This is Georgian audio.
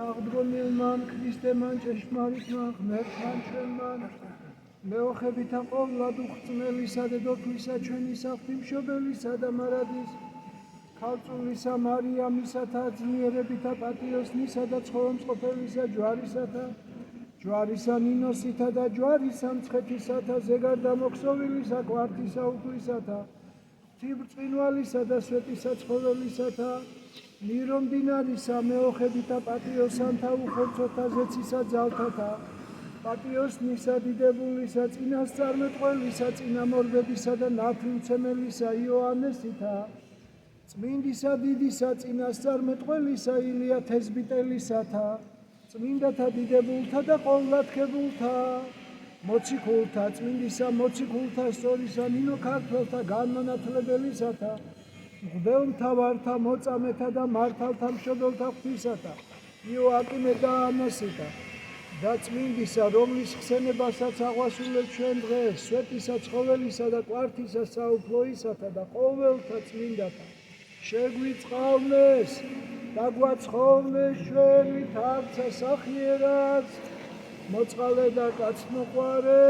აღდგომილმან ქრისტემან ჭეშმარიტმა ღმერთთან ჩვენმან მეოხებითა ყოვლად უხრწნელისა დედოფლისა ჩვენი საღვთისმშობელისა და მარადის ქალწულისა მარიამისათა ძლიერებითა პატიოსნისა და ცხოველმწყობელისა ჯვარისათა ჯვარისა ნინოსითა და ჯვარისა მცხეთისათა ზეგარდამოქსოვილისა კვართისა უფლისათა ღვთისმწყინვალისა და სვეტისა ცხოველისათა მირომდინარისა მეოხებითა პატიოსანთა უხორცოთა ზეცისა ძალთათა პატიოსნისა დიდებულისა წინასწარმეტყველისა წინამორბედისა და ნათლმცემელისა იოანესითა წმინდისა დიდისა წინასწარმეტყველისა ილია თესბიტელისათა წმინდათა დიდებულთა და ყოვლადქებულთა მოციქულთა წმინდისა მოციქულთა სწორისა ნინო ქართველთა განმანათლებელისათა მღვდელმთავართა მოწამეთა და მართალთა მშობელთა ღვთისათა იოაკიმე და ანასითა და წმინდისა რომლის ხსენებასაც აღვასრულებთ ჩვენ დღეს სვეტისა ცხოველისა და კვართისა საუფლოისათა და ყოველთა წმინდათა შეგვიწყალნეს და გვაცხოვნეს ჩვენ ვითარცა სახიერად მოწყალე და კაცმოყვარე